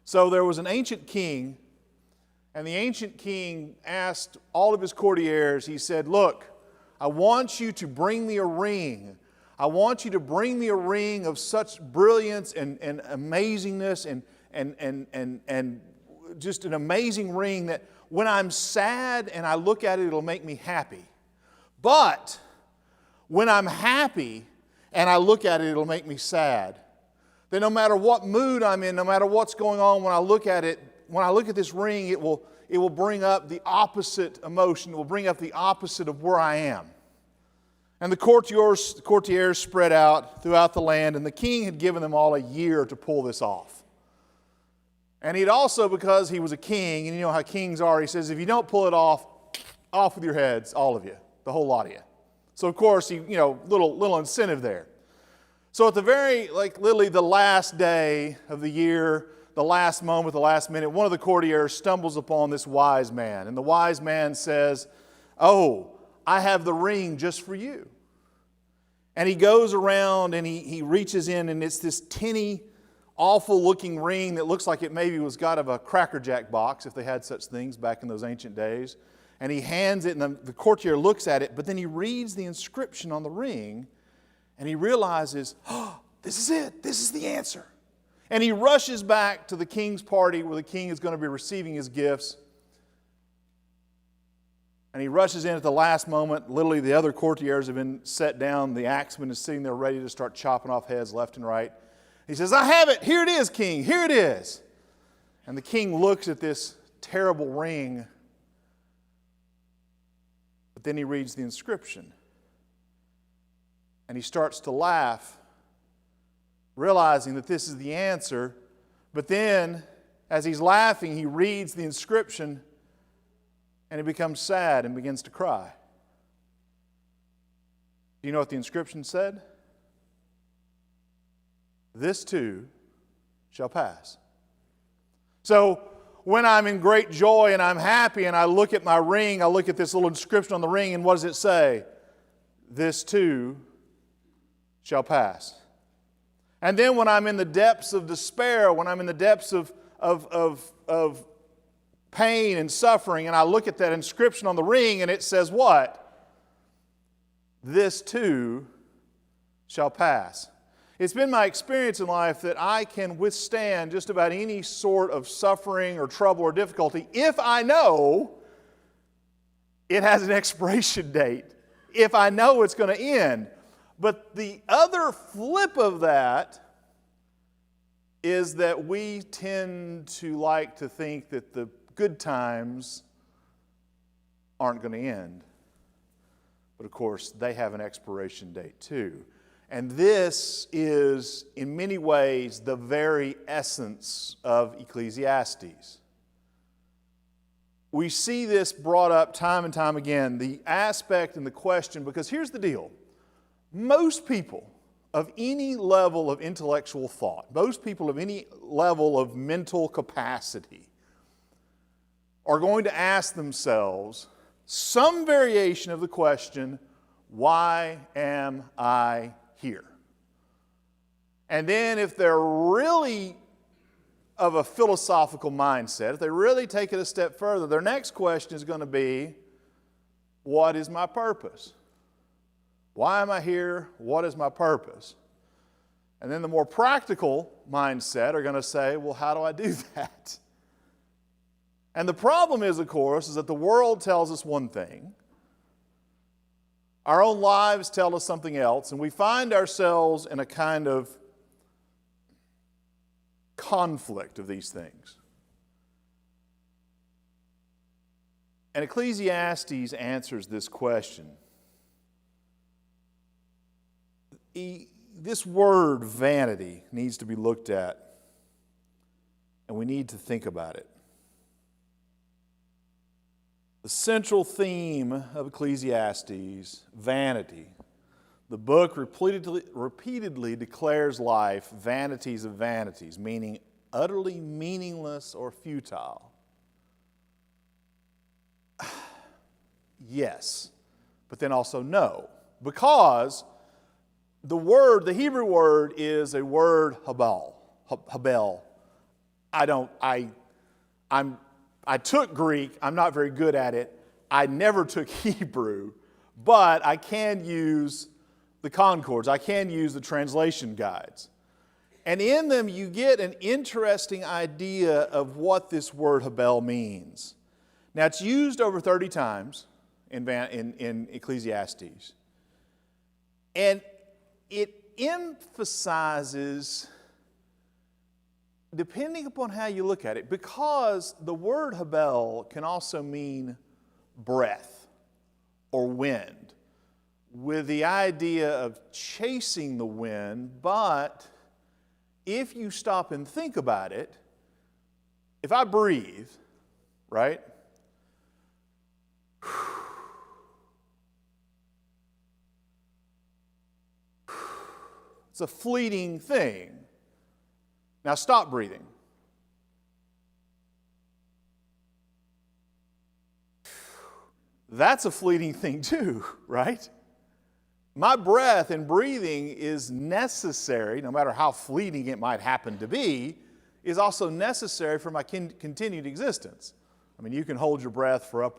So there was an ancient king, and the ancient king asked all of his courtiers, he said, look, I want you to bring me a ring. I want you to bring me a ring of such brilliance and amazingness and just an amazing ring that when I'm sad and I look at it, it'll make me happy. But when I'm happy and I look at it, it'll make me sad. That no matter what mood I'm in, no matter what's going on, when I look at it, when I look at this ring, it will bring up the opposite emotion. It will bring up the opposite of where I am. And the courtiers spread out throughout the land, and the king had given them all a year to pull this off. And he'd also, because he was a king, and you know how kings are, he says, if you don't pull it off with your heads, all of you, the whole lot of you. So of course, little incentive there. So at the literally the last day of the year, the last moment, the last minute, one of the courtiers stumbles upon this wise man. And the wise man says, oh, I have the ring just for you. And he goes around and he reaches in, and it's this tinny, awful looking ring that looks like it maybe was got of a Cracker Jack box, if they had such things back in those ancient days. And he hands it, and the courtier looks at it, but then he reads the inscription on the ring, and he realizes, oh, this is it. This is the answer. And he rushes back to the king's party where the king is going to be receiving his gifts. And he rushes in at the last moment. Literally, the other courtiers have been set down. The axeman is sitting there ready to start chopping off heads left and right. He says, I have it. Here it is, king. Here it is. And the king looks at this terrible ring. But then he reads the inscription. And he starts to laugh, realizing that this is the answer. But then, as he's laughing, he reads the inscription, and he becomes sad and begins to cry. Do you know what the inscription said? This too shall pass. So, when I'm in great joy and I'm happy and I look at my ring, I look at this little inscription on the ring, and what does it say? This too shall pass. And then when I'm in the depths of despair, when I'm in the depths of pain and suffering, and I look at that inscription on the ring, and it says what? This too shall pass. It's been my experience in life that I can withstand just about any sort of suffering or trouble or difficulty if I know it has an expiration date, if I know it's going to end. But the other flip of that is that we tend to like to think that the good times aren't going to end. But of course, they have an expiration date too. And this is, in many ways, the very essence of Ecclesiastes. We see this brought up time and time again, the aspect and the question, because here's the deal. Most people of any level of intellectual thought, most people of any level of mental capacity, are going to ask themselves some variation of the question, why am I here? And then if they're really of a philosophical mindset, if they really take it a step further, their next question is going to be, what is my purpose? Why am I here? What is my purpose? And then the more practical mindset are going to say, well, how do I do that? And the problem is, of course, is that the world tells us one thing. Our own lives tell us something else, and we find ourselves in a kind of conflict of these things. And Ecclesiastes answers this question. This word vanity needs to be looked at, and we need to think about it. The central theme of Ecclesiastes, vanity. The book repeatedly declares life vanities of vanities, meaning utterly meaningless or futile. Yes, but then also no, because the Hebrew word is a word habal. I took Greek. I'm not very good at it. I never took Hebrew, but I can use the concords. I can use the translation guides. And in them, you get an interesting idea of what this word Habel means. Now, it's used over 30 times in Ecclesiastes. And it emphasizes, depending upon how you look at it, because the word Habel can also mean breath or wind, with the idea of chasing the wind. But if you stop and think about it, if I breathe, right? It's a fleeting thing. Now stop breathing. That's a fleeting thing too, right? My breath and breathing is necessary, no matter how fleeting it might happen to be, is also necessary for my continued existence. I mean, you can hold your breath for I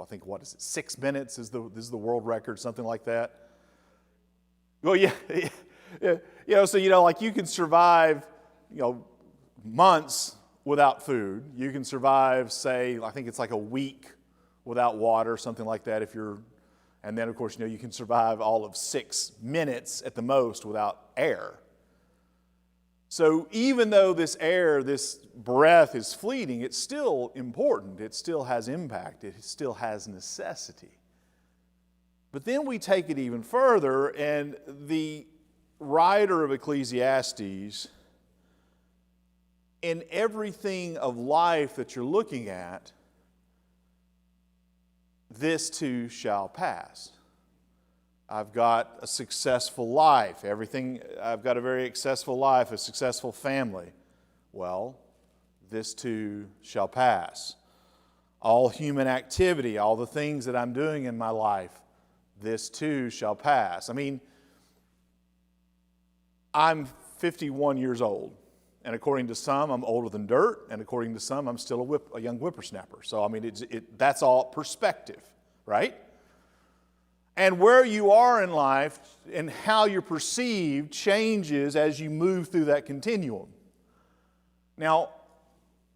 think, 6 minutes is the world record, something like that. Well, yeah, like you can survive, months without food. You can survive, say, I think it's like a week without water, something like that and then of course, you can survive all of 6 minutes at the most without air. So even though this air, this breath is fleeting, it's still important. It still has impact. It still has necessity. But then we take it even further, and the writer of Ecclesiastes, in everything of life that you're looking at, this too shall pass. I've got a successful life. I've got a very successful life, a successful family. Well, this too shall pass. All human activity, all the things that I'm doing in my life, this too shall pass. I mean, I'm 51 years old. And according to some, I'm older than dirt. And according to some, I'm still a young whippersnapper. So, I mean, that's all perspective, right? And where you are in life and how you're perceived changes as you move through that continuum. Now,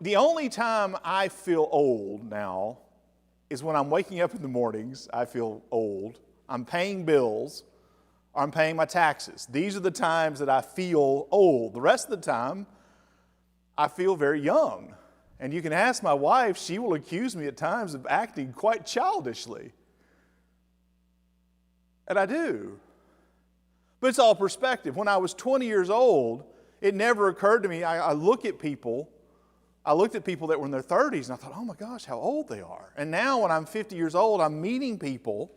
the only time I feel old now is when I'm waking up in the mornings. I feel old. I'm paying bills. Or I'm paying my taxes. These are the times that I feel old. The rest of the time, I feel very young. And you can ask my wife, she will accuse me at times of acting quite childishly. And I do. But it's all perspective. When I was 20 years old, it never occurred to me. I looked at people that were in their 30s, and I thought, oh my gosh, how old they are. And now when I'm 50 years old, I'm meeting people,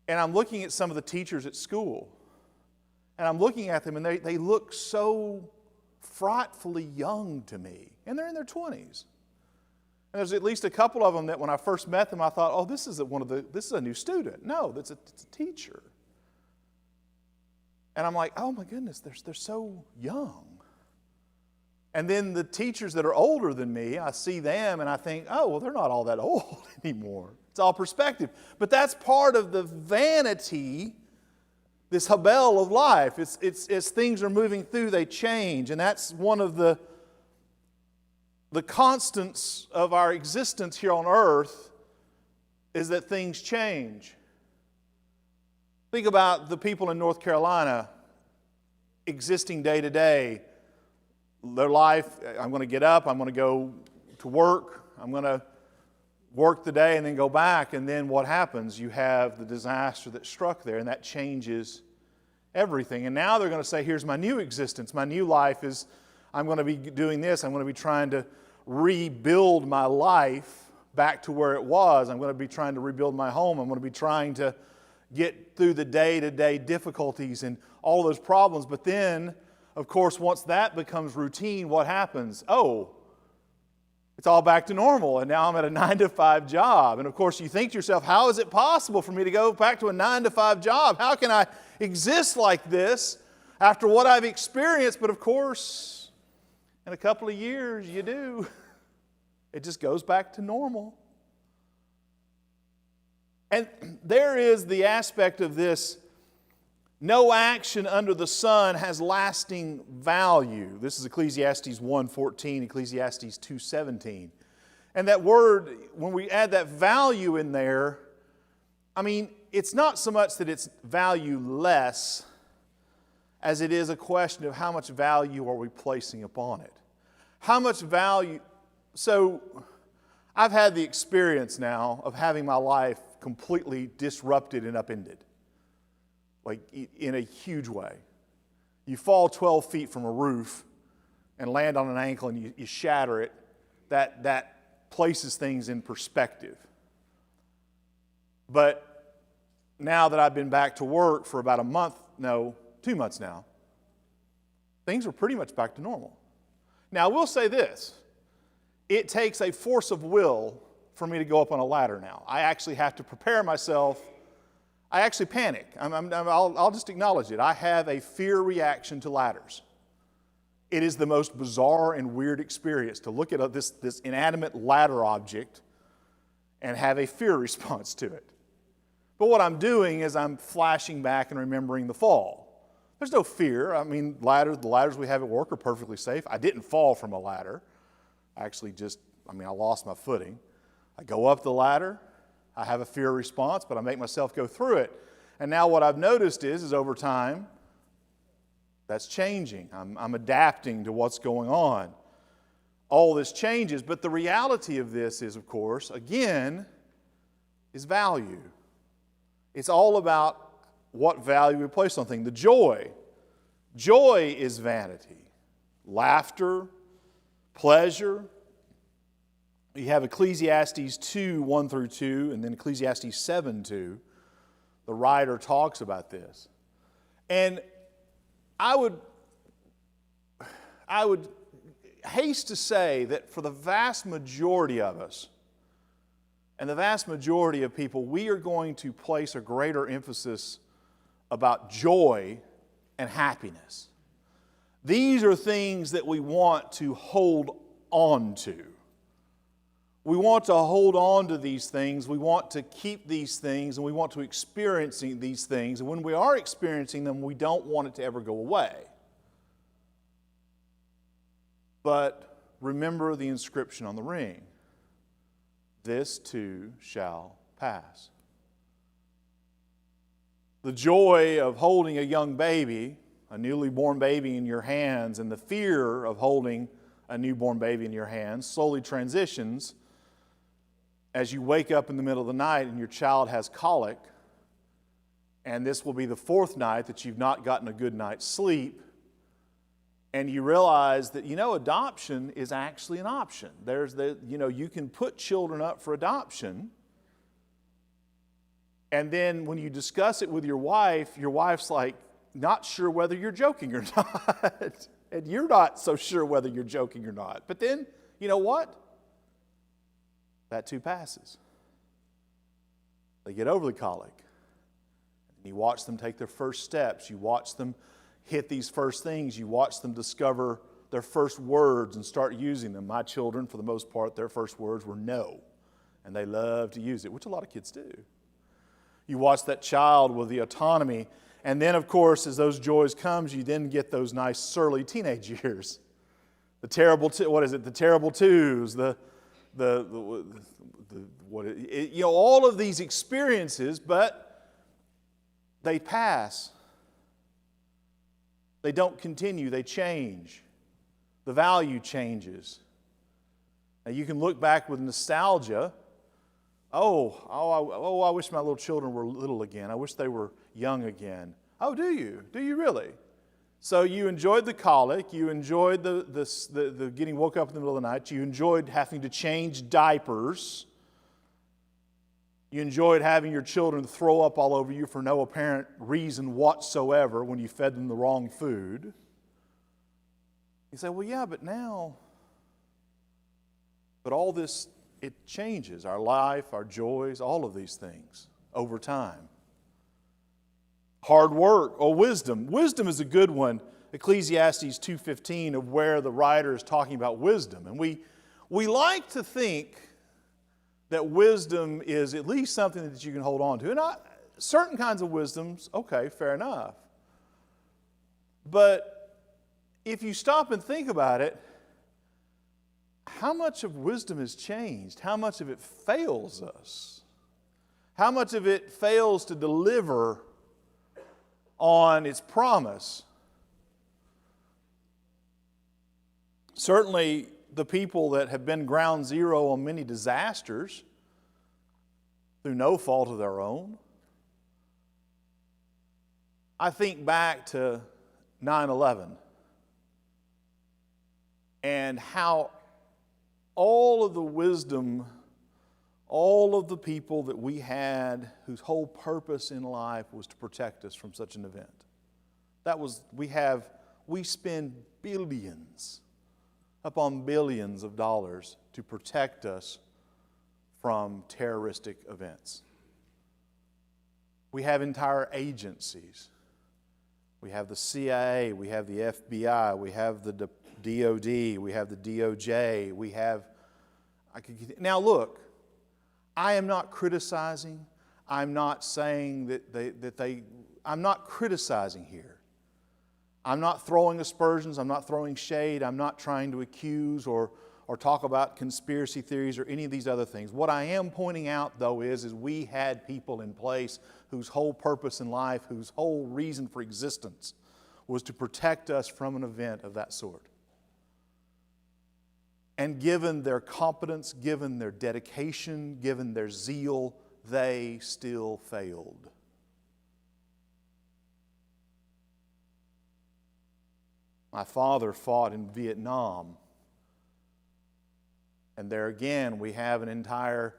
and I'm looking at some of the teachers at school. And I'm looking at them, and they look so frightfully young to me. And they're in their 20s. And there's at least a couple of them that when I first met them, I thought, oh, this is a new student. No, it's a teacher. And I'm like, oh my goodness, they're so young. And then the teachers that are older than me, I see them and I think, oh, well, they're not all that old anymore. It's all perspective. But that's part of the vanity, this Habel of life. It's as things are moving through, they change. And that's one of the constants of our existence here on earth, is that things change. Think about the people in North Carolina existing day to day. Their life, I'm going to get up, I'm going to go to work, I'm going to work the day and then go back, and then what happens? You have the disaster that struck there, and that changes everything. And now they're going to say, here's my new existence. My new life is, I'm going to be doing this. I'm going to be trying to rebuild my life back to where it was. I'm going to be trying to rebuild my home. I'm going to be trying to get through the day-to-day difficulties and all those problems. But then, of course, once that becomes routine, what happens? Oh, it's all back to normal, and now I'm at a 9-to-5 job. And of course, you think to yourself, how is it possible for me to go back to a 9-to-5 job? How can I exist like this after what I've experienced? But of course, In a couple of years, you do. It just goes back to normal. And there is the aspect of this, no action under the sun has lasting value. This is Ecclesiastes 1:14, Ecclesiastes 2:17. And that word, when we add that value in there, I mean, it's not so much that it's valueless as it is a question of how much value are we placing upon it. How much value... So, I've had the experience now of having my life completely disrupted and upended. Like, in a huge way. You fall 12 feet from a roof and land on an ankle and you shatter it. That places things in perspective. But now that I've been back to work for about 2 months now, things are pretty much back to normal. Now, I will say this. It takes a force of will for me to go up on a ladder now. I actually have to prepare myself. I actually panic. I'll just acknowledge it. I have a fear reaction to ladders. It is the most bizarre and weird experience to look at this inanimate ladder object and have a fear response to it. But what I'm doing is I'm flashing back and remembering the fall. There's no fear. I mean, the ladders we have at work are perfectly safe. I didn't fall from a ladder. I lost my footing. I go up the ladder. I have a fear response, but I make myself go through it. And now what I've noticed is over time, that's changing. I'm adapting to what's going on. All this changes, but the reality of this is, of course, again, is value. It's all about what value we place on things. The joy. Joy is vanity. Laughter, pleasure. You have Ecclesiastes 2, 1 through 2, and then Ecclesiastes 7, 2. The writer talks about this. And I would haste to say that for the vast majority of us, and the vast majority of people, we are going to place a greater emphasis about joy and happiness. These are things that we want to hold on to. We want to hold on to these things. We want to keep these things, and we want to experience these things. And when we are experiencing them, we don't want it to ever go away. But remember the inscription on the ring. This too shall pass. The joy of holding a young baby, a newly born baby in your hands, and the fear of holding a newborn baby in your hands slowly transitions as you wake up in the middle of the night and your child has colic, and this will be the fourth night that you've not gotten a good night's sleep, and you realize that, adoption is actually an option. You can put children up for adoption, and then when you discuss it with your wife's like, not sure whether you're joking or not. And you're not so sure whether you're joking or not. But then, you know what? That too passes. They get over the colic. And you watch them take their first steps. You watch them hit these first things. You watch them discover their first words and start using them. My children, for the most part, their first words were no. And they love to use it, which a lot of kids do. You watch that child with the autonomy. And then, of course, as those joys comes, you then get those nice surly teenage years. The terrible, the terrible twos, all of these experiences, but they pass. They don't continue, they change. The value changes. Now you can look back with nostalgia. I wish my little children were little again. I wish they were young again. Oh, do you? Do you really? So you enjoyed the colic. You enjoyed the getting woke up in the middle of the night. You enjoyed having to change diapers. You enjoyed having your children throw up all over you for no apparent reason whatsoever when you fed them the wrong food. You say, well, yeah, but now... But all this, it changes. Our life, our joys, all of these things over time. Hard work or wisdom. Wisdom is a good one. Ecclesiastes 2:15 of where the writer is talking about wisdom. And we like to think that wisdom is at least something that you can hold on to. And certain kinds of wisdoms, okay, fair enough. But if you stop and think about it, how much of wisdom has changed? How much of it fails us? How much of it fails to deliver on its promise? Certainly, the people that have been ground zero on many disasters through no fault of their own. I think back to 9/11 and how all of the wisdom, all of the people that we had whose whole purpose in life was to protect us from such an event. We spend billions upon billions of dollars to protect us from terroristic events. We have entire agencies. We have the CIA, we have the FBI, we have the DOD, we have the DOJ, now look, I am not criticizing, I'm not saying I'm not criticizing here. I'm not throwing aspersions, I'm not throwing shade, I'm not trying to accuse or talk about conspiracy theories or any of these other things. What I am pointing out, though, is we had people in place whose whole purpose in life, whose whole reason for existence was to protect us from an event of that sort. And given their competence, given their dedication, given their zeal, they still failed. My father fought in Vietnam. And there again, we have an entire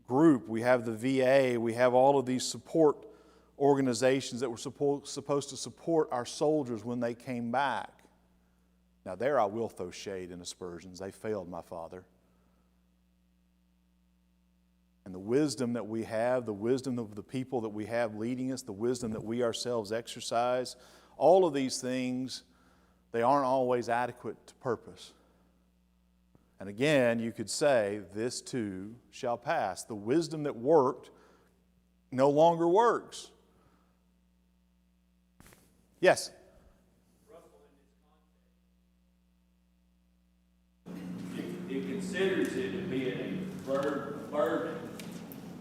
group. We have the VA. We have all of these support organizations that were supposed to support our soldiers when they came back. Now there I will throw shade and aspersions. They failed my father. And the wisdom that we have, the wisdom of the people that we have leading us, the wisdom that we ourselves exercise, all of these things, they aren't always adequate to purpose. And again, you could say, this too shall pass. The wisdom that worked no longer works. Yes? It considers it to be a burden.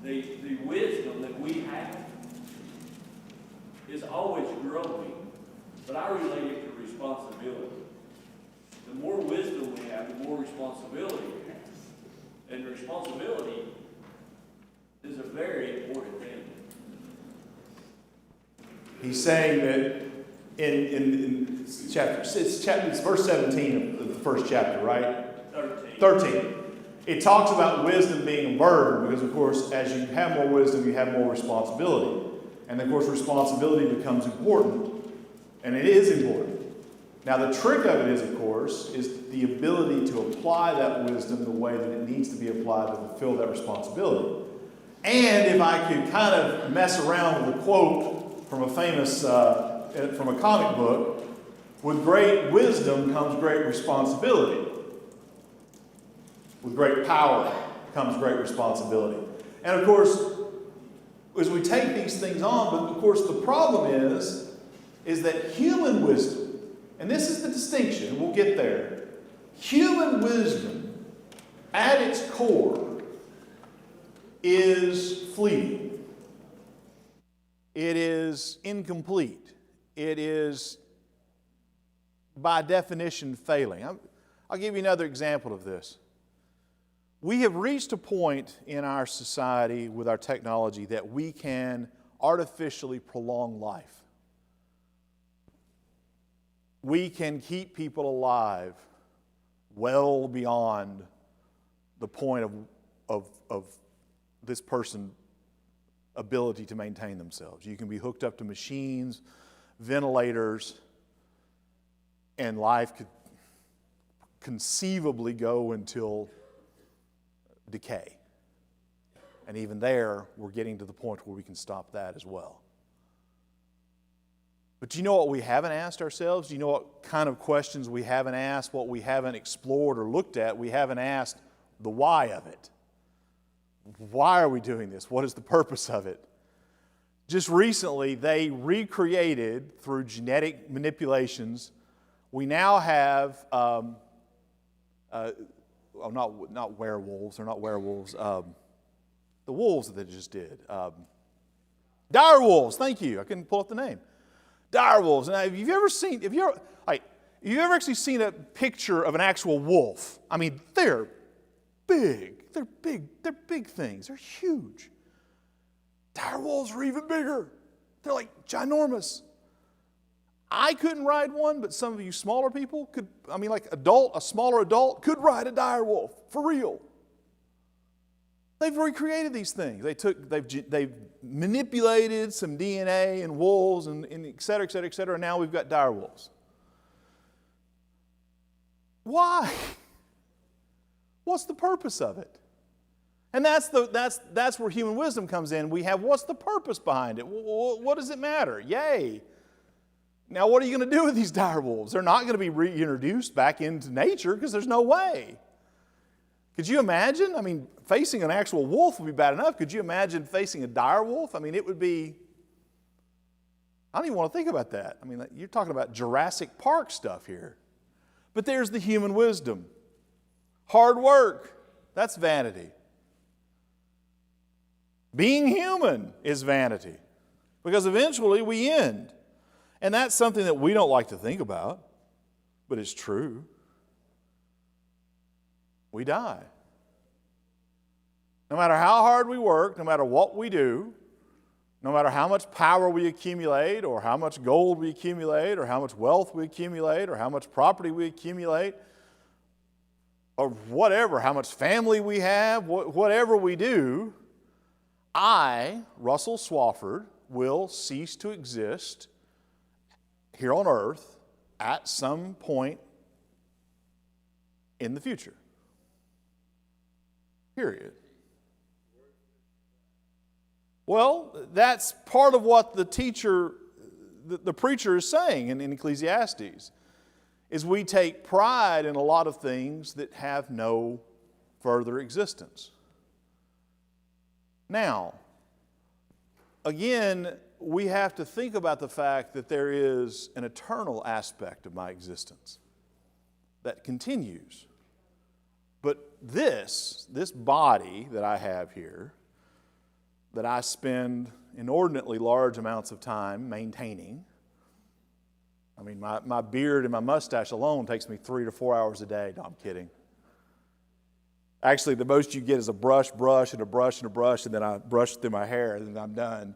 The wisdom that we have is always growing, but I relate it to responsibility. The more wisdom we have, the more responsibility we have. And responsibility is a very important thing. He's saying that in chapter, it's verse 17 of the first chapter, right? 13. It talks about wisdom being a burden because, of course, as you have more wisdom, you have more responsibility. And, of course, responsibility becomes important. And it is important. Now, the trick of it is, of course, is the ability to apply that wisdom the way that it needs to be applied to fulfill that responsibility. And if I could kind of mess around with a quote from a famous, from a comic book, with great wisdom comes great responsibility. With great power comes great responsibility. And of course, as we take these things on, but of course the problem is that human wisdom, and this is the distinction, we'll get there, human wisdom at its core is fleeting. It is incomplete. It is, by definition, failing. I'll give you another example of this. We have reached a point in our society with our technology that we can artificially prolong life. We can keep people alive well beyond the point of this person's ability to maintain themselves. You can be hooked up to machines, ventilators, and life could conceivably go until decay. And even there, we're getting to the point where we can stop that as well. But do you know what we haven't asked ourselves? Do you know what kind of questions we haven't asked, what we haven't explored or looked at? We haven't asked the why of it. Why are we doing this? What is the purpose of it? Just recently, they recreated, through genetic manipulations, we now have, not werewolves, they're not werewolves, the wolves that they just did. Dire wolves, thank you. I couldn't pull up the name. Dire wolves. Now, have you ever actually seen a picture of an actual wolf? I mean, they're big. They're big things. They're huge. Dire wolves are even bigger. They're like ginormous. I couldn't ride one, but some of you smaller people could, a smaller adult could ride a dire wolf, for real. They've recreated these things. They've manipulated some DNA in wolves and et cetera, et cetera, et cetera. And now we've got dire wolves. Why? What's the purpose of it? And that's where human wisdom comes in. We have, what's the purpose behind it? What does it matter? Yay. Now, what are you going to do with these dire wolves? They're not going to be reintroduced back into nature because there's no way. Could you imagine? I mean, facing an actual wolf would be bad enough. Could you imagine facing a dire wolf? I mean, it would be, I don't even want to think about that. I mean, you're talking about Jurassic Park stuff here. But there's the human wisdom. Hard work, that's vanity. Being human is vanity, because eventually we end. And that's something that we don't like to think about, but it's true. We die. No matter how hard we work, no matter what we do, no matter how much power we accumulate, or how much gold we accumulate, or how much wealth we accumulate, or how much property we accumulate, or whatever, how much family we have, whatever we do, I, Russell Swafford, will cease to exist here on earth at some point in the future. Period. Well, that's part of what the preacher is saying in Ecclesiastes, is we take pride in a lot of things that have no further existence. Now, again, we have to think about the fact that there is an eternal aspect of my existence that continues. But this body that I have here, that I spend inordinately large amounts of time maintaining, I mean, my beard and my mustache alone takes me 3 to 4 hours a day. No, I'm kidding. Actually, the most you get is a brush, and a brush, and a brush, and then I brush through my hair, and then I'm done.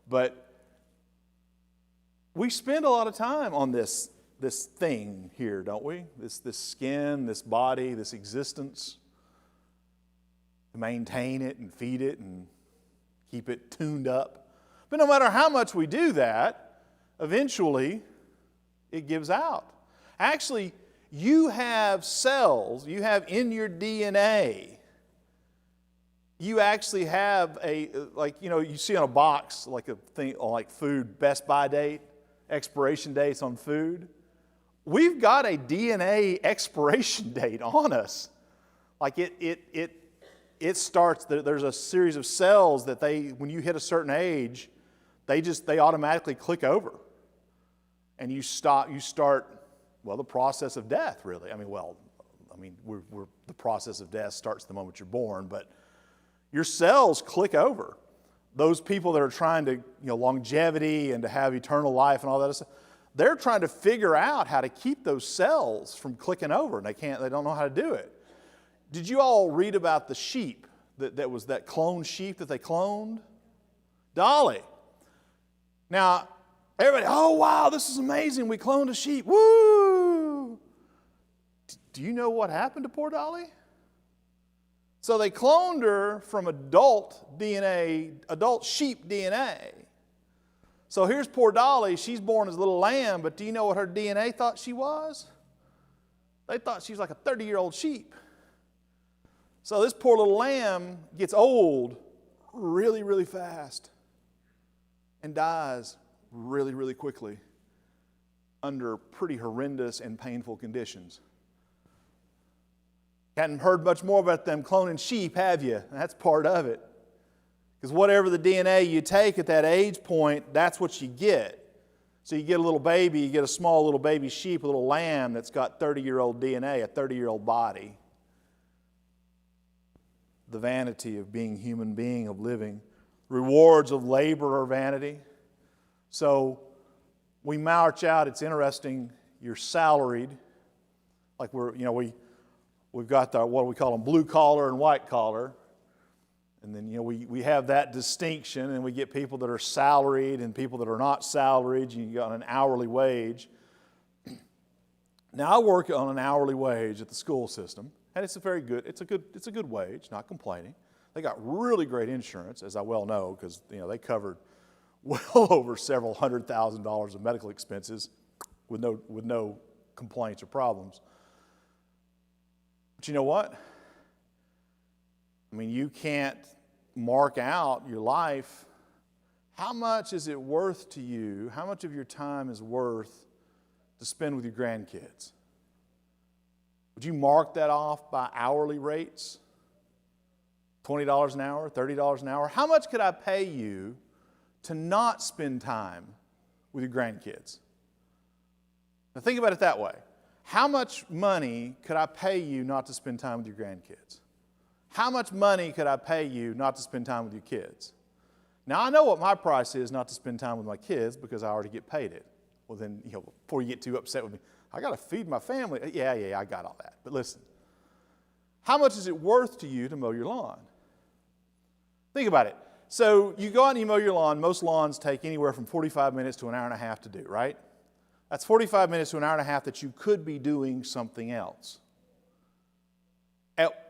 But we spend a lot of time on this thing here, don't we? This skin, this body, this existence, to maintain it and feed it and keep it tuned up. But no matter how much we do that, eventually it gives out. Actually, you have cells, you have in your DNA, you actually have you see on a box, like a thing, like food, best by date, expiration dates on food. We've got a DNA expiration date on us. Like it starts, there's a series of cells that when you hit a certain age, they automatically click over. And you start, the process of death, really. The process of death starts the moment you're born, but your cells click over. Those people that are trying to, longevity and to have eternal life and all that stuff, they're trying to figure out how to keep those cells from clicking over, and they don't know how to do it. Did you all read about the sheep that was that cloned sheep that they cloned? Dolly. Now, everybody, oh wow, this is amazing, we cloned a sheep, woo! Do you know what happened to poor Dolly? So they cloned her from adult sheep DNA. So here's poor Dolly, she's born as a little lamb, but do you know what her DNA thought she was? They thought she was like a 30-year-old sheep. So this poor little lamb gets old really, really fast and dies really, really quickly. under pretty horrendous and painful conditions. Hadn't heard much more about them cloning sheep, have you? That's part of it. Because whatever the DNA you take at that age point, that's what you get. So you get a little baby, you get a small little baby sheep, a little lamb that's got 30-year-old DNA, a 30-year-old body. The vanity of being a human being, of living. Rewards of labor are vanity. So we march out, it's interesting, you're salaried. Like we've got what we call them, blue collar and white collar. And then, we have that distinction, and we get people that are salaried and people that are not salaried. You got an hourly wage. Now, I work on an hourly wage at the school system, and it's a good wage, not complaining. They got really great insurance, as I well know, because, they covered well over several $100,000 of medical expenses with no complaints or problems. But you know what? I mean, you can't mark out your life. How much is it worth to you? How much of your time is worth to spend with your grandkids? Would you mark that off by hourly rates? $20 an hour, $30 an hour? How much could I pay you to not spend time with your grandkids? Now think about it that way. How much money could I pay you not to spend time with your grandkids? How much money could I pay you not to spend time with your kids? Now, I know what my price is not to spend time with my kids because I already get paid it. Well, then, before you get too upset with me, I got to feed my family. Yeah, I got all that. But listen, how much is it worth to you to mow your lawn? Think about it. So you go out and you mow your lawn. Most lawns take anywhere from 45 minutes to an hour and a half to do, right? That's 45 minutes to an hour and a half that you could be doing something else.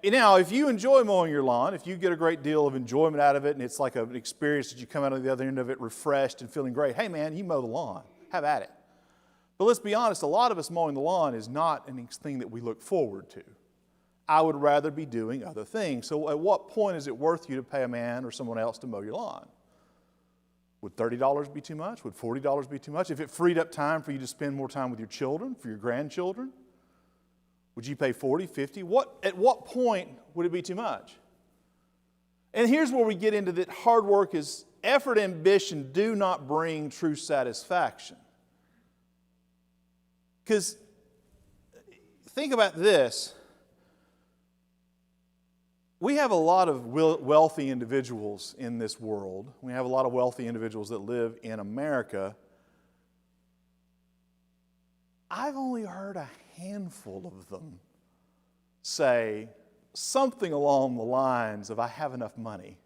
Now, if you enjoy mowing your lawn, if you get a great deal of enjoyment out of it and it's like an experience that you come out on the other end of it refreshed and feeling great, hey man, you mow the lawn. Have at it. But let's be honest, a lot of us mowing the lawn is not anything that we look forward to. I would rather be doing other things. So at what point is it worth you to pay a man or someone else to mow your lawn? Would $30 be too much? Would $40 be too much? If it freed up time for you to spend more time with your children, for your grandchildren, would you pay $40, $50? At what point would it be too much? And here's where we get into that hard work is effort and ambition do not bring true satisfaction. Because think about this. We have a lot of wealthy individuals in this world. We have a lot of wealthy individuals that live in America. I've only heard a handful of them say something along the lines of, I have enough money.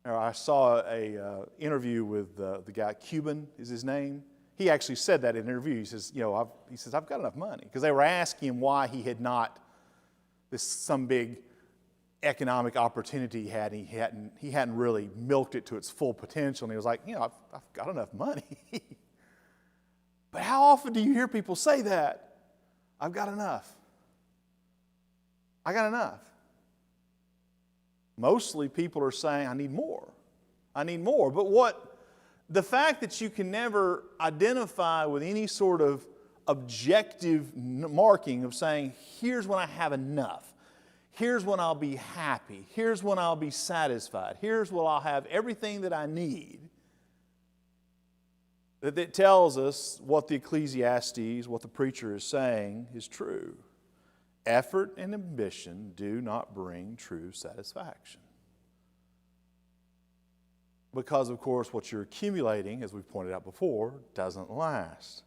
Or I saw an interview with the guy, Cuban is his name. He actually said that in an interview. He says, I've got enough money. Because they were asking him why he had not some big economic opportunity he had, and he hadn't really milked it to its full potential. And he was like, I've got enough money. But how often do you hear people say that? I've got enough. I got enough. Mostly people are saying, I need more. I need more. But the fact that you can never identify with any sort of objective marking of saying, here's when I have enough. Here's when I'll be happy. Here's when I'll be satisfied. Here's when I'll have everything that I need. That tells us what the Ecclesiastes, what the preacher is saying, is true. Effort and ambition do not bring true satisfaction. Because, of course, what you're accumulating, as we've pointed out before, doesn't last.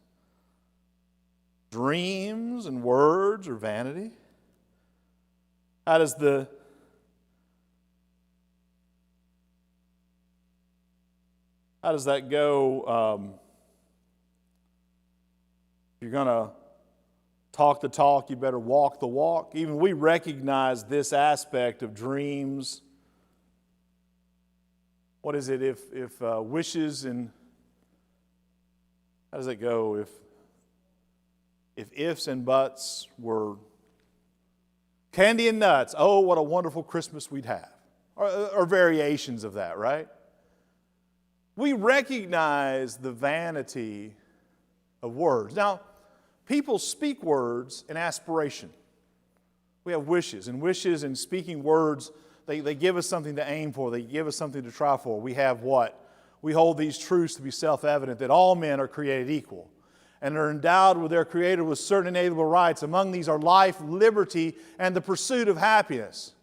Dreams and words are vanity. How does that go? If you're going to talk the talk, you better walk the walk. Even we recognize this aspect of dreams. What is it? If wishes and how does it go? If ifs and buts were candy and nuts, oh, what a wonderful Christmas we'd have. Or variations of that, right? We recognize the vanity of words. Now, people speak words in aspiration. We have wishes, and speaking words, they give us something to aim for. They give us something to try for. We have what? We hold these truths to be self-evident, that all men are created equal and are endowed with their Creator with certain inalienable rights. Among these are life, liberty, and the pursuit of happiness.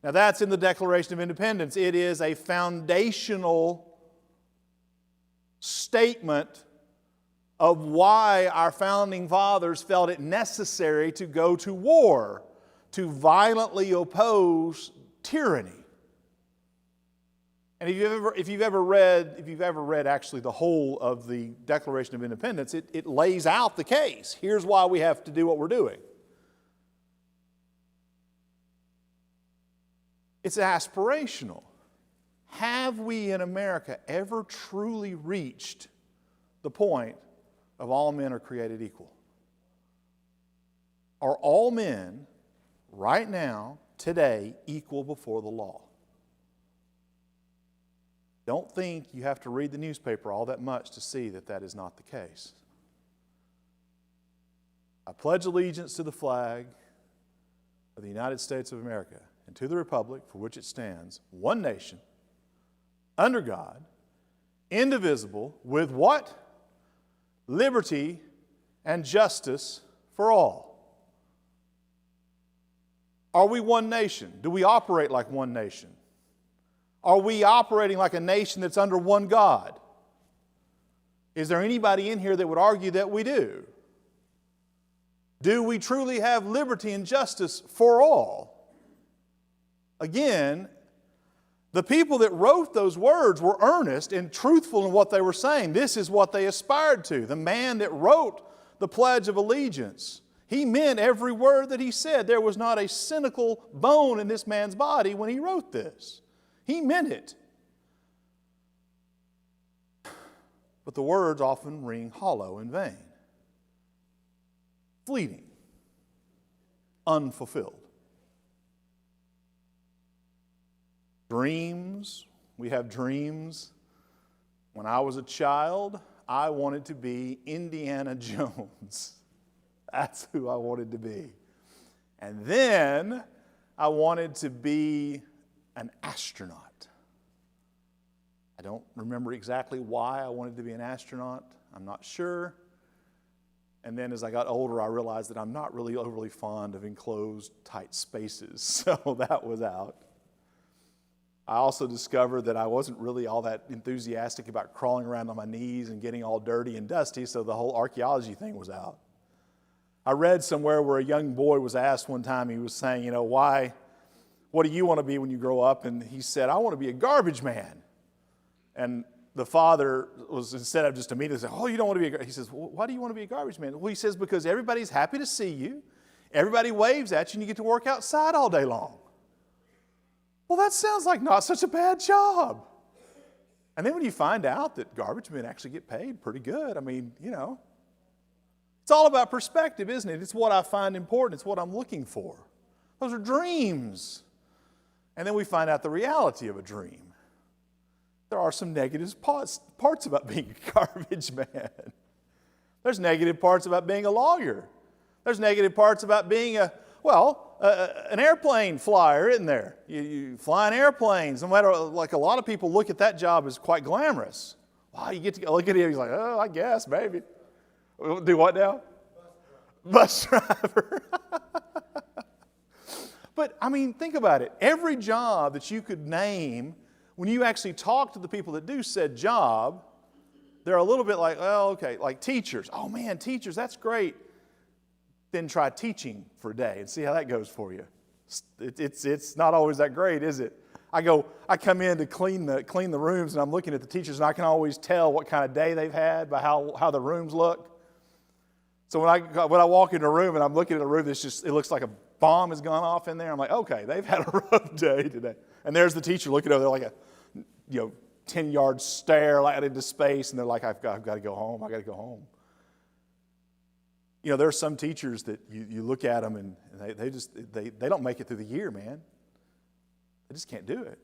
Now that's in the Declaration of Independence. It is a foundational statement of why our founding fathers felt it necessary to go to war, to violently oppose tyranny. And if you've ever read actually the whole of the Declaration of Independence, it lays out the case. Here's why we have to do what we're doing. It's aspirational. Have we in America ever truly reached the point of all men are created equal? Are all men right now, today, equal before the law? Don't think you have to read the newspaper all that much to see that that is not the case. I pledge allegiance to the flag of the United States of America and to the republic for which it stands, one nation, under God, indivisible, with what? Liberty and justice for all. Are we one nation? Do we operate like one nation? Are we operating like a nation that's under one God? Is there anybody in here that would argue that we do? Do we truly have liberty and justice for all? Again, the people that wrote those words were earnest and truthful in what they were saying. This is what they aspired to. The man that wrote the Pledge of Allegiance, he meant every word that he said. There was not a cynical bone in this man's body when he wrote this. He meant it. But the words often ring hollow and vain, fleeting, unfulfilled. Dreams, we have dreams. When I was a child, I wanted to be Indiana Jones. That's who I wanted to be. And then I wanted to be an astronaut. I don't remember exactly why I wanted to be an astronaut. I'm not sure. And then as I got older, I realized that I'm not really overly fond of enclosed, tight spaces. So that was out. I also discovered that I wasn't really all that enthusiastic about crawling around on my knees and getting all dirty and dusty, so the whole archaeology thing was out. I read somewhere where a young boy was asked one time, he was saying, what do you want to be when you grow up? And he said, I want to be a garbage man. And the father was, instead of just immediately saying, oh, you don't want to be a garbage man. He says, well, why do you want to be a garbage man? Well, he says, because everybody's happy to see you. Everybody waves at you and you get to work outside all day long. Well, that sounds like not such a bad job. And then when you find out that garbage men actually get paid pretty good, it's all about perspective, isn't it? It's what I find important. It's what I'm looking for. Those are dreams. And then we find out the reality of a dream. There are some negative parts about being a garbage man. There's negative parts about being a lawyer. There's negative parts about being an airplane flyer, isn't there? You flying airplanes. No matter, like a lot of people look at that job as quite glamorous. Wow, you get to look at him, he's like, oh, I guess, maybe. Do what now? Bus driver. But, think about it. Every job that you could name, when you actually talk to the people that do said job, they're a little bit like, well, okay, like teachers. Oh, man, teachers, that's great. Then try teaching for a day and see how that goes for you. It's not always that great, is it? I come in to clean the rooms, and I'm looking at the teachers, and I can always tell what kind of day they've had by how the rooms look. So when I walk into a room and I'm looking at a room it looks like a bomb has gone off in there, I'm like, okay, they've had a rough day today. And there's the teacher looking over there like a 10-yard stare out into space, and they're like, I've got to go home. I got to go home. There are some teachers that you look at them and they don't make it through the year, man. They just can't do it.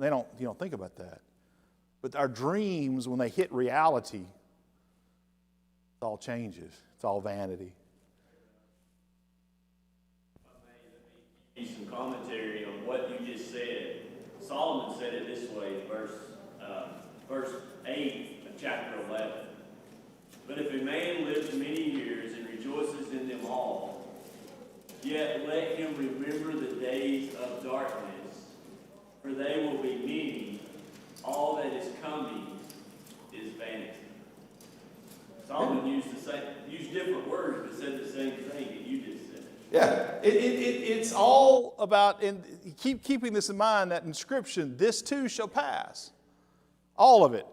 You don't think about that. But our dreams, when they hit reality, It all changes. It's all vanity. Let me give you some commentary on what you just said. Solomon said it this way, verse 8 of chapter 11. But if a man lives many years and rejoices in them all, yet let him remember the days of darkness, for they will be many. All that is coming is vanity. Solomon used different words, but said the same thing that you just said. Yeah, it's all about, and keep keeping this in mind, that inscription, this too shall pass. All of it.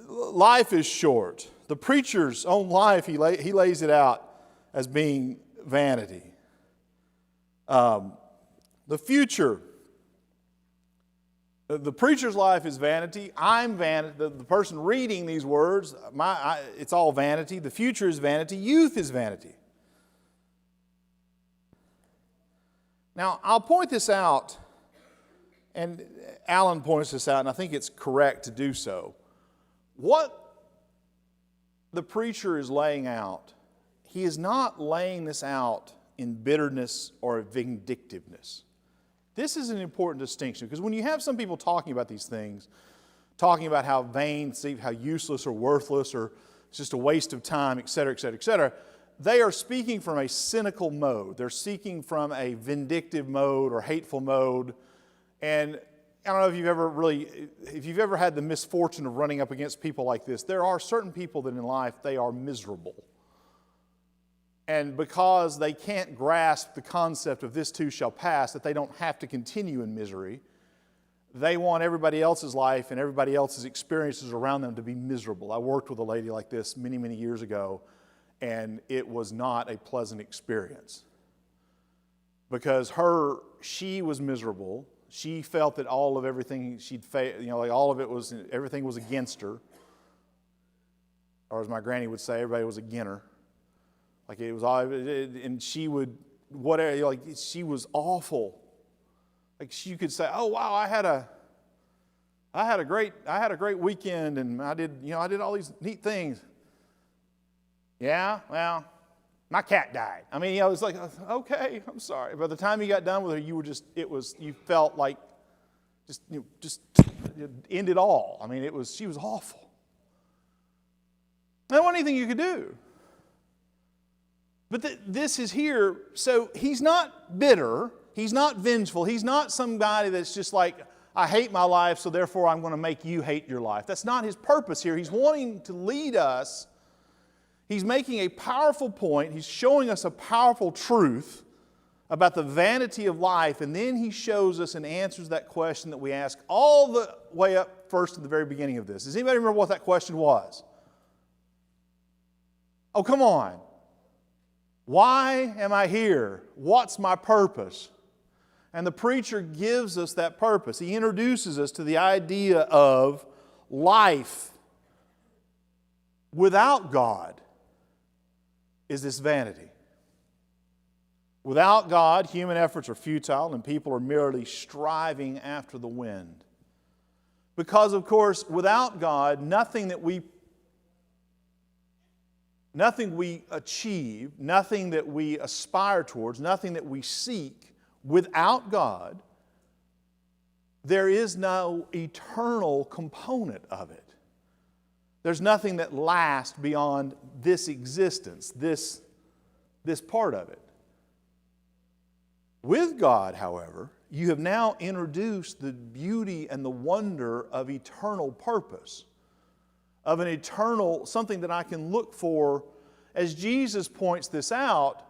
Life is short. The preacher's own life, he lays it out as being vanity. The future. The preacher's life is vanity. I'm vanity. The person reading these words, it's all vanity. The future is vanity. Youth is vanity. Now, I'll point this out, and Alan points this out, and I think it's correct to do so. What the preacher is laying out, he is not laying this out in bitterness or vindictiveness. This is an important distinction, because when you have some people talking about these things, talking about how vain, how useless or worthless, or it's just a waste of time, etc., etc., etc., they are speaking from a cynical mode. They're speaking from a vindictive mode or hateful mode. And I don't know if you've ever had the misfortune of running up against people like this. There are certain people that in life, they are miserable. And because they can't grasp the concept of this too shall pass, that they don't have to continue in misery, they want everybody else's life and everybody else's experiences around them to be miserable. I worked with a lady like this many, many years ago, and it was not a pleasant experience. Because she was miserable. She felt that all of everything everything was against her. Or as my granny would say, everybody was against her. Like it was all, and she would, whatever, like she was awful. Like she could say, "Oh wow, I had a great weekend, and I did all these neat things." Yeah, well, my cat died. I mean, it's like, okay, I'm sorry. By the time you got done with her, you felt like just end it all. I mean, she was awful. There wasn't anything you could do. But this is here, so he's not bitter, he's not vengeful, he's not somebody that's just like, I hate my life, so therefore I'm going to make you hate your life. That's not his purpose here. He's wanting to lead us. He's making a powerful point. He's showing us a powerful truth about the vanity of life, and then he shows us and answers that question that we ask all the way up first at the very beginning of this. Does anybody remember what that question was? Oh, come on. Why am I here? What's my purpose? And the preacher gives us that purpose. He introduces us to the idea of life without God is this vanity. Without God, human efforts are futile and people are merely striving after the wind. Because, of course, without God, nothing we achieve, nothing that we aspire towards, nothing that we seek, without God, there is no eternal component of it. There's nothing that lasts beyond this existence, this part of it. With God, however, you have now introduced the beauty and the wonder of eternal purpose, of an eternal, something that I can look for, as Jesus points this out,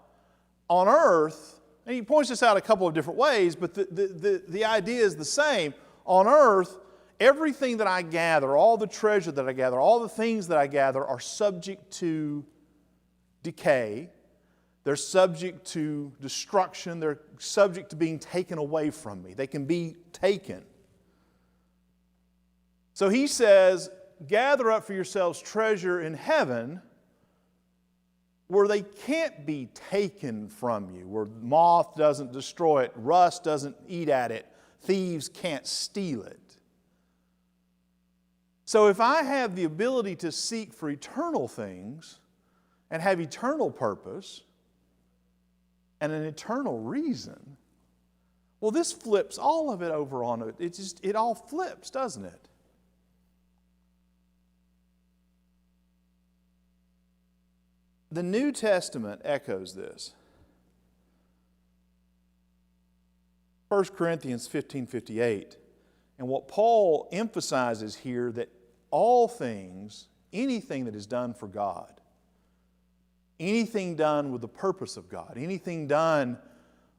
on earth. And he points this out a couple of different ways, but the idea is the same. On earth, everything that I gather, all the treasure that I gather, all the things that I gather are subject to decay. They're subject to destruction. They're subject to being taken away from me. They can be taken. So he says, gather up for yourselves treasure in heaven where they can't be taken from you, where moth doesn't destroy it, rust doesn't eat at it, thieves can't steal it. So if I have the ability to seek for eternal things, and have eternal purpose and an eternal reason. Well, this flips all of it over on it. It all flips, doesn't it? The New Testament echoes this. 1 Corinthians 15:58. And what Paul emphasizes here, that all things, anything that is done for God, anything done with the purpose of God, anything done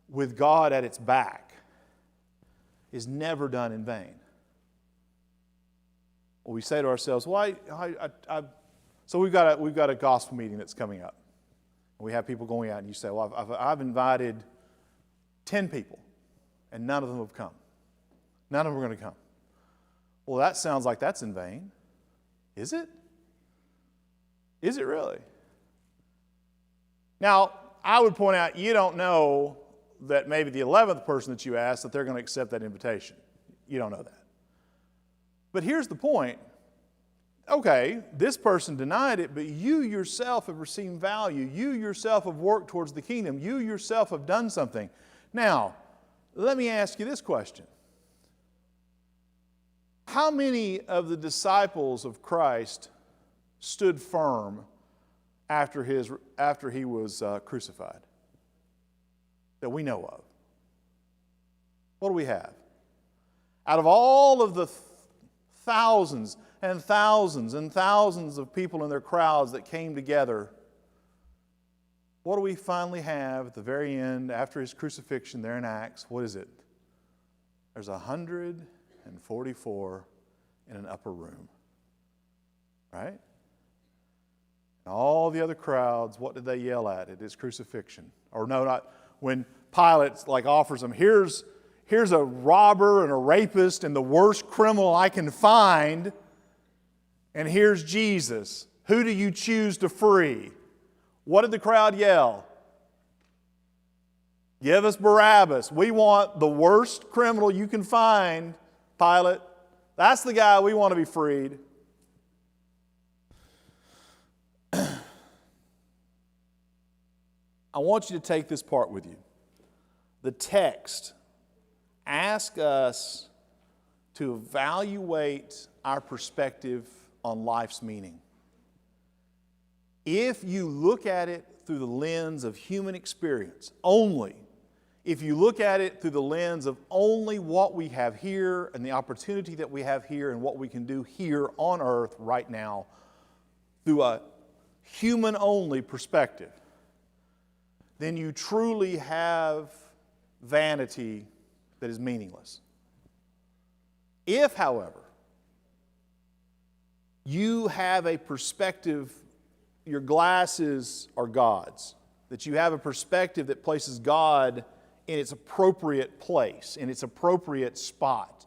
with God at its back, is never done in vain. Well, we say to ourselves, well, so we've got a gospel meeting that's coming up. We have people going out, and you say, well, I've invited 10 people, and none of them have come. None of them are going to come. Well, that sounds like that's in vain. Is it? Is it really? Now, I would point out, you don't know that maybe the 11th person that you ask, that they're going to accept that invitation. You don't know that. But here's the point. Okay, this person denied it, but you yourself have received value. You yourself have worked towards the kingdom. You yourself have done something. Now, let me ask you this question. How many of the disciples of Christ stood firm after he was crucified that we know of? What do we have? Out of all of the thousands and thousands and thousands of people in their crowds that came together, what do we finally have at the very end after his crucifixion there in Acts? What is it? There's 144 in an upper room. Right? And all the other crowds, what did they yell at his crucifixion? Or no, not when Pilate offers them, here's a robber and a rapist and the worst criminal I can find, and here's Jesus. Who do you choose to free? What did the crowd yell? Give us Barabbas. We want the worst criminal you can find, Pilate. That's the guy we want to be freed. I want you to take this part with you. The text asks us to evaluate our perspective on life's meaning. If you look at it through the lens of human experience only, if you look at it through the lens of only what we have here and the opportunity that we have here and what we can do here on earth right now through a human-only perspective, then you truly have vanity that is meaningless. If, however, you have a perspective, your glasses are God's, that you have a perspective that places God in its appropriate place, in its appropriate spot,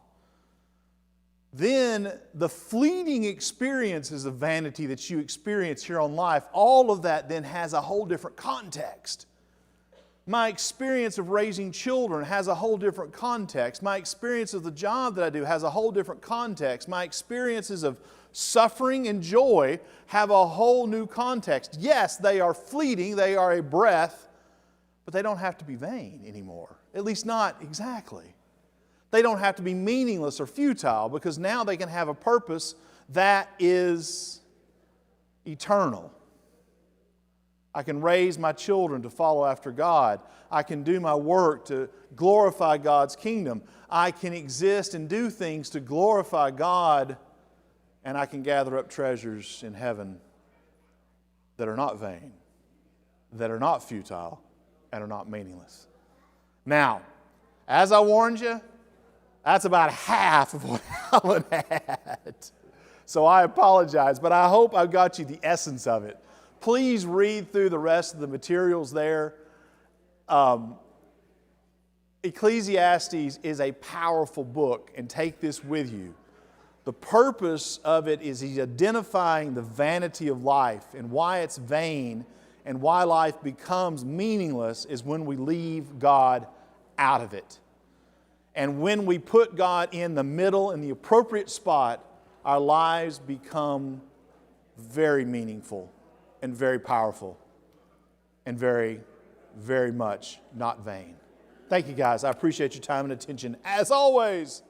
then the fleeting experiences of vanity that you experience here on life, all of that then has a whole different context. My experience of raising children has a whole different context. My experience of the job that I do has a whole different context. My experiences of suffering and joy have a whole new context. Yes, they are fleeting, they are a breath, but they don't have to be vain anymore. At least not exactly. They don't have to be meaningless or futile, because now they can have a purpose that is eternal. I can raise my children to follow after God. I can do my work to glorify God's kingdom. I can exist and do things to glorify God, and I can gather up treasures in heaven that are not vain, that are not futile, and are not meaningless. Now, as I warned you, that's about half of what Alan had. So I apologize, but I hope I've got you the essence of it. Please read through the rest of the materials there. Ecclesiastes is a powerful book, and take this with you. The purpose of it is he's identifying the vanity of life and why it's vain and why life becomes meaningless is when we leave God out of it. And when we put God in the middle, in the appropriate spot, our lives become very meaningful and very powerful and very, very much not vain. Thank you, guys. I appreciate your time and attention as always.